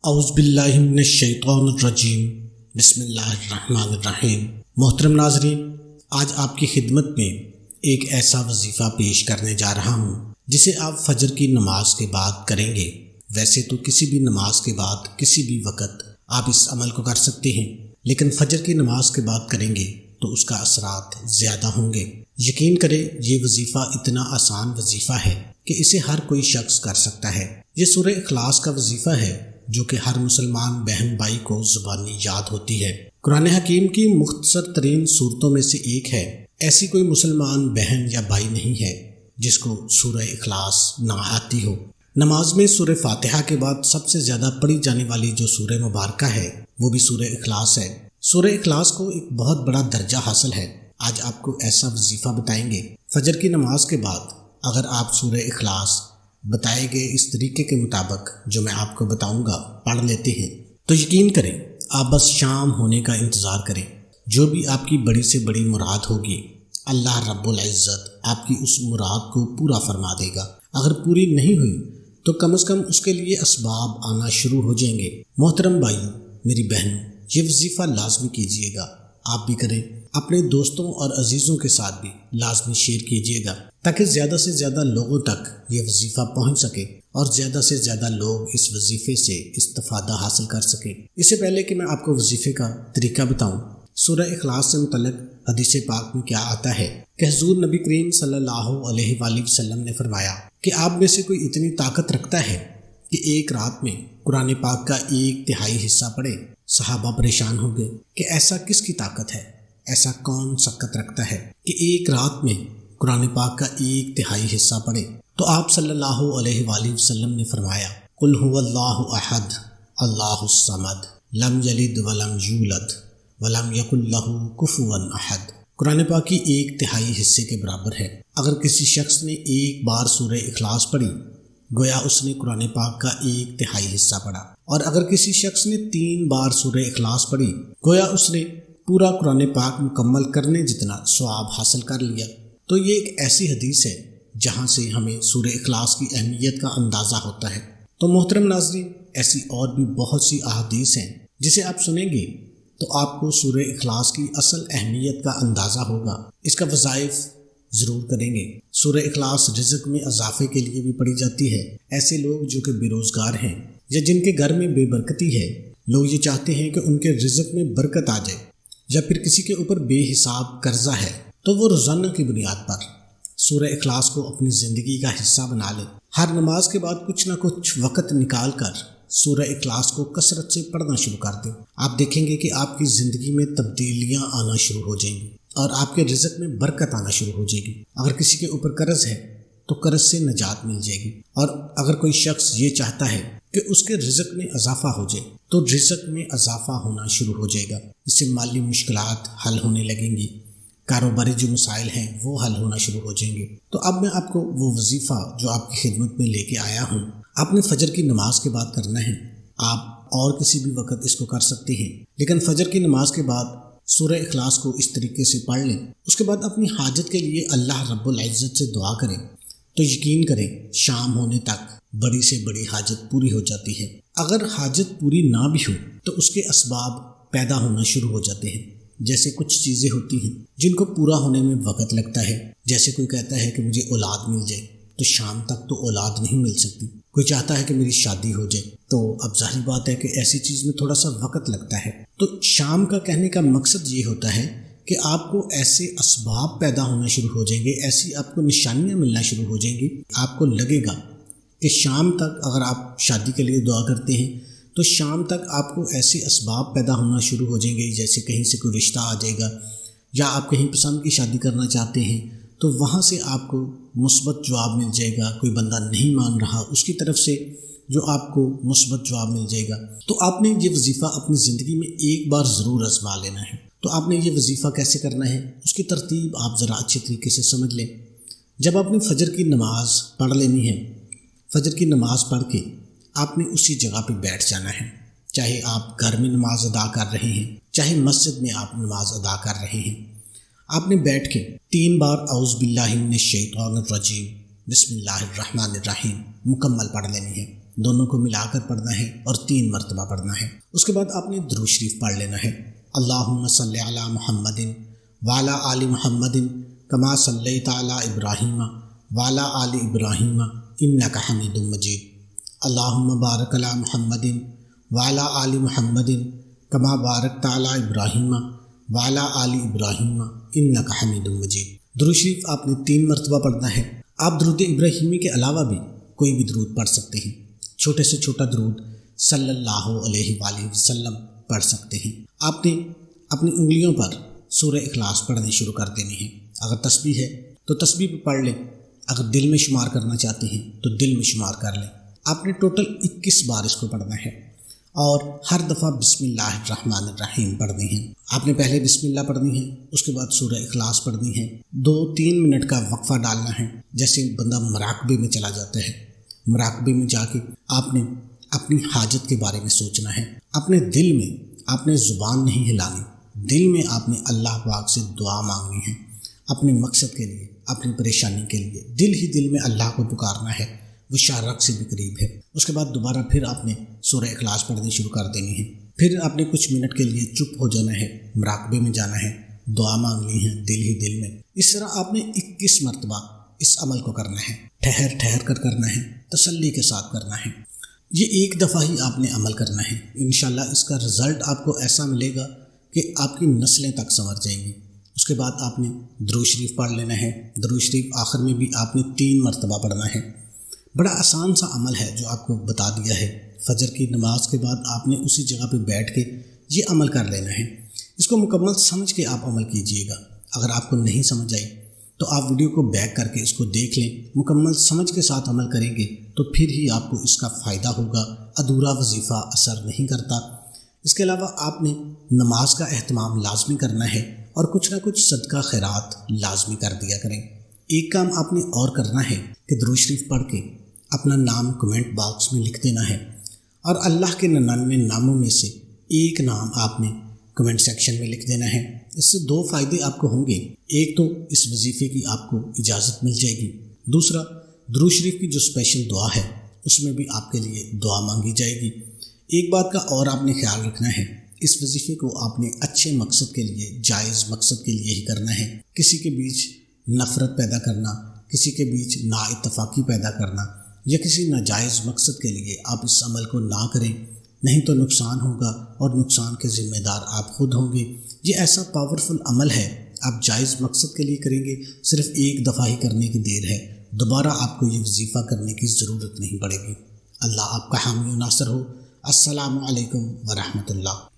اعوذ باللہ من الشیطان الرجیم بسم اللہ الرحمن الرحیم۔ محترم ناظرین، آج آپ کی خدمت میں ایک ایسا وظیفہ پیش کرنے جا رہا ہوں جسے آپ فجر کی نماز کے بعد کریں گے۔ ویسے تو کسی بھی نماز کے بعد کسی بھی وقت آپ اس عمل کو کر سکتے ہیں، لیکن فجر کی نماز کے بعد کریں گے تو اس کا اثرات زیادہ ہوں گے۔ یقین کریں، یہ وظیفہ اتنا آسان وظیفہ ہے کہ اسے ہر کوئی شخص کر سکتا ہے۔ یہ سورہ اخلاص کا وظیفہ ہے جو کہ ہر مسلمان بہن بھائی کو زبانی یاد ہوتی ہے۔ قرآن حکیم کی مختصر ترین صورتوں میں سے ایک ہے۔ ایسی کوئی مسلمان بہن یا بھائی نہیں ہے جس کو سورہ اخلاص نہ آتی ہو۔ نماز میں سورہ فاتحہ کے بعد سب سے زیادہ پڑھی جانے والی جو سورہ مبارکہ ہے وہ بھی سورہ اخلاص ہے۔ سورہ اخلاص کو ایک بہت بڑا درجہ حاصل ہے۔ آج آپ کو ایسا وظیفہ بتائیں گے۔ فجر کی نماز کے بعد اگر آپ سورہ اخلاص بتائے گئے اس طریقے کے مطابق جو میں آپ کو بتاؤں گا پڑھ لیتے ہیں تو یقین کریں آپ بس شام ہونے کا انتظار کریں۔ جو بھی آپ کی بڑی سے بڑی مراد ہوگی اللہ رب العزت آپ کی اس مراد کو پورا فرما دے گا۔ اگر پوری نہیں ہوئی تو کم از کم اس کے لیے اسباب آنا شروع ہو جائیں گے۔ محترم بھائیوں، میری بہنوں، یہ وظیفہ لازمی کیجیے گا۔ آپ بھی کریں، اپنے دوستوں اور عزیزوں کے ساتھ بھی لازمی شیئر کیجیے گا تاکہ زیادہ سے زیادہ لوگوں تک یہ وظیفہ پہنچ سکے اور زیادہ سے زیادہ لوگ اس وظیفے سے استفادہ حاصل کر سکیں۔ اس سے پہلے کہ میں آپ کو وظیفے کا طریقہ بتاؤں، سورہ اخلاص سے متعلق حدیث پاک میں کیا آتا ہے کہ حضور نبی کریم صلی اللہ علیہ وآلہ وسلم نے فرمایا کہ آپ میں سے کوئی اتنی طاقت رکھتا ہے کہ ایک رات میں قرآن پاک کا 1/3 حصہ پڑھے۔ صحابہ پریشان ہو گئے کہ ایسا کس کی طاقت ہے، ایسا کون سکت رکھتا ہے کہ ایک رات میں قرآن پاک کا 1/3 حصہ پڑھے۔ تو آپ صلی اللہ علیہ وآلہ وسلم نے فرمایا قل هو اللہ احد اللہ الصمد لم یلد ولم یولد ولم یکن لہ کفوا احد۔ قرآن پاک کی 1/3 حصے کے برابر ہے۔ اگر کسی شخص نے ایک بار سورہ اخلاص پڑھی گویا اس نے قرآن پاک کا 1/3 حصہ پڑھا، اور اگر کسی شخص نے 3 بار سورہ اخلاص پڑھی گویا اس نے پورا قرآن پاک مکمل کرنے جتنا ثواب حاصل کر لیا۔ تو یہ ایک ایسی حدیث ہے جہاں سے ہمیں سورہ اخلاص کی اہمیت کا اندازہ ہوتا ہے۔ تو محترم ناظرین، ایسی اور بھی بہت سی احادیث ہیں جسے آپ سنیں گے تو آپ کو سورہ اخلاص کی اصل اہمیت کا اندازہ ہوگا۔ اس کا وظائف ضرور کریں گے۔ سورہ اخلاص رزق میں اضافے کے لیے بھی پڑھی جاتی ہے۔ ایسے لوگ جو کہ بے روزگار ہیں یا جن کے گھر میں بے برکتی ہے، لوگ یہ چاہتے ہیں کہ ان کے رزق میں برکت آ جائے، یا پھر کسی کے اوپر بے حساب قرضہ ہے تو وہ روزانہ کی بنیاد پر سورہ اخلاص کو اپنی زندگی کا حصہ بنا لیں۔ ہر نماز کے بعد کچھ نہ کچھ وقت نکال کر سورہ اخلاص کو کثرت سے پڑھنا شروع کر دیں۔ آپ دیکھیں گے کہ آپ کی زندگی میں تبدیلیاں آنا شروع ہو جائیں گی اور آپ کے رزق میں برکت آنا شروع ہو جائے گی۔ اگر کسی کے اوپر قرض ہے تو قرض سے نجات مل جائے گی، اور اگر کوئی شخص یہ چاہتا ہے کہ اس کے رزق میں اضافہ ہو جائے تو رزق میں اضافہ ہونا شروع ہو جائے گا۔ اس سے مالی مشکلات حل ہونے لگیں گی، کاروباری جو مسائل ہیں وہ حل ہونا شروع ہو جائیں گے۔ تو اب میں آپ کو وہ وظیفہ جو آپ کی خدمت میں لے کے آیا ہوں، آپ نے فجر کی نماز کے بعد کرنا ہے۔ آپ اور کسی بھی وقت اس کو کر سکتے ہیں، لیکن فجر کی نماز کے بعد سورہ اخلاص کو اس طریقے سے پڑھ لیں۔ اس کے بعد اپنی حاجت کے لیے اللہ رب العزت سے دعا کریں تو یقین کریں شام ہونے تک بڑی سے بڑی حاجت پوری ہو جاتی ہے۔ اگر حاجت پوری نہ بھی ہو تو اس کے اسباب پیدا ہونا شروع ہو جاتے ہیں۔ جیسے کچھ چیزیں ہوتی ہیں جن کو پورا ہونے میں وقت لگتا ہے، جیسے کوئی کہتا ہے کہ مجھے اولاد مل جائے تو شام تک تو اولاد نہیں مل سکتی۔ کوئی چاہتا ہے کہ میری شادی ہو جائے تو اب ظاہر بات ہے کہ ایسی چیز میں تھوڑا سا وقت لگتا ہے۔ تو شام کا کہنے کا مقصد یہ ہوتا ہے کہ آپ کو ایسے اسباب پیدا ہونا شروع ہو جائیں گے، ایسی آپ کو نشانیاں ملنا شروع ہو جائیں گی، آپ کو لگے گا کہ شام تک اگر آپ شادی کے لیے دعا کرتے ہیں تو شام تک آپ کو ایسے اسباب پیدا ہونا شروع ہو جائیں گے، جیسے کہیں سے کوئی رشتہ آ جائے گا، یا آپ کہیں پسند کی شادی کرنا چاہتے ہیں تو وہاں سے آپ کو مثبت جواب مل جائے گا۔ کوئی بندہ نہیں مان رہا، اس کی طرف سے جو آپ کو مثبت جواب مل جائے گا۔ تو آپ نے یہ وظیفہ اپنی زندگی میں ایک بار ضرور آزما لینا ہے۔ تو آپ نے یہ وظیفہ کیسے کرنا ہے، اس کی ترتیب آپ ذرا اچھے طریقے سے سمجھ لیں۔ جب آپ نے فجر کی نماز پڑھ لینی ہے، فجر کی نماز پڑھ کے آپ نے اسی جگہ پہ بیٹھ جانا ہے، چاہے آپ گھر میں نماز ادا کر رہے ہیں، چاہے مسجد میں آپ نماز ادا کر رہے ہیں۔ آپ نے بیٹھ کے 3 بار اعوذ باللہ من الشیطان الرجیم بسم اللہ الرحمن الرحیم مکمل پڑھ لینی ہے۔ دونوں کو ملا کر پڑھنا ہے اور 3 مرتبہ پڑھنا ہے۔ اس کے بعد آپ نے درود شریف پڑھ لینا ہے۔ اللہم صلی علی محمد وعلی آل محمد کما صلیت علی ابراہیم وعلی آل ابراہیم انک حمید مجید۔ اللہم بارک علی محمد وعلی آل محمد کما بارکت علی ابراہیم وعلی آل ابراہیم انک حمید مجید۔ درود شریف آپ نے 3 مرتبہ پڑھنا ہے۔ آپ درود ابراہیمی کے علاوہ بھی کوئی بھی درود پڑھ سکتے ہیں۔ چھوٹے سے چھوٹا درود صلی اللہ علیہ وآلہ وسلم پڑھ سکتے ہیں۔ آپ نے اپنی انگلیوں پر سورہ اخلاص پڑھنی شروع کر دینی ہے۔ اگر تسبیح ہے تو تسبیح پہ پڑھ لیں، اگر دل میں شمار کرنا چاہتے ہیں تو دل میں شمار کر لیں۔ آپ نے ٹوٹل 21 بار اس کو پڑھنا ہے اور ہر دفعہ بسم اللہ الرحمن الرحیم پڑھنی ہے۔ آپ نے پہلے بسم اللہ پڑھنی ہے، اس کے بعد سورہ اخلاص پڑھنی ہے۔ 2-3 منٹ کا وقفہ ڈالنا ہے، جیسے بندہ مراقبے میں چلا جاتا ہے۔ مراقبے میں جا کے آپ نے اپنی حاجت کے بارے میں سوچنا ہے۔ اپنے دل میں آپ نے زبان نہیں ہلانی، دل میں آپ نے اللہ پاک سے دعا مانگنی ہے، اپنے مقصد کے لیے، اپنی پریشانی کے لیے دل ہی دل میں اللہ کو پکارنا ہے۔ وہ شارق سے بھی قریب ہے۔ اس کے بعد دوبارہ پھر آپ نے سورہ اخلاص پڑھنی شروع کر دینی ہے۔ پھر آپ نے کچھ منٹ کے لیے چپ ہو جانا ہے، مراقبے میں جانا ہے، دعا مانگنی ہے دل ہی دل میں۔ اس طرح آپ نے 21 مرتبہ اس عمل کو کرنا ہے، ٹھہر ٹھہر کر کرنا ہے، تسلی کے ساتھ کرنا ہے۔ یہ ایک دفعہ ہی آپ نے عمل کرنا ہے۔ انشاءاللہ اس کا رزلٹ آپ کو ایسا ملے گا کہ آپ کی نسلیں تک سنور جائیں گی۔ اس کے بعد آپ نے درود شریف پڑھ لینا ہے۔ درود شریف آخر میں بھی آپ نے 3 مرتبہ پڑھنا ہے۔ بڑا آسان سا عمل ہے جو آپ کو بتا دیا ہے۔ فجر کی نماز کے بعد آپ نے اسی جگہ پہ بیٹھ کے یہ عمل کر لینا ہے۔ اس کو مکمل سمجھ کے آپ عمل کیجئے گا۔ اگر آپ کو نہیں سمجھ آئی تو آپ ویڈیو کو بیک کر کے اس کو دیکھ لیں، مکمل سمجھ کے ساتھ عمل کریں گے تو پھر ہی آپ کو اس کا فائدہ ہوگا۔ ادھورا وظیفہ اثر نہیں کرتا۔ اس کے علاوہ آپ نے نماز کا اہتمام لازمی کرنا ہے اور کچھ نہ کچھ صدقہ خیرات لازمی کر دیا کریں۔ ایک کام آپ نے اور کرنا ہے کہ درود شریف پڑھ کے اپنا نام کمنٹ باکس میں لکھ دینا ہے اور اللہ کے 99 ناموں میں سے ایک نام آپ نے کمنٹ سیکشن میں لکھ دینا ہے۔ اس سے 2 فائدے آپ کو ہوں گے۔ ایک تو اس وظیفے کی آپ کو اجازت مل جائے گی، دوسرا درود شریف کی جو اسپیشل دعا ہے اس میں بھی آپ کے لیے دعا مانگی جائے گی۔ ایک بات کا اور آپ نے خیال رکھنا ہے، اس وظیفے کو آپ نے اچھے مقصد کے لیے، جائز مقصد کے لیے ہی کرنا ہے۔ کسی کے بیچ نفرت پیدا کرنا، کسی کے بیچ نا اتفاقی پیدا کرنا یا کسی ناجائز مقصد کے لیے آپ اس عمل کو نہ کریں، نہیں تو نقصان ہوگا اور نقصان کے ذمہ دار آپ خود ہوں گے۔ یہ ایسا پاورفل عمل ہے، آپ جائز مقصد کے لیے کریں گے، صرف ایک دفعہ ہی کرنے کی دیر ہے، دوبارہ آپ کو یہ وظیفہ کرنے کی ضرورت نہیں پڑے گی۔ اللہ آپ کا حامی و ناصر ہو۔ السلام علیکم ورحمۃ اللہ۔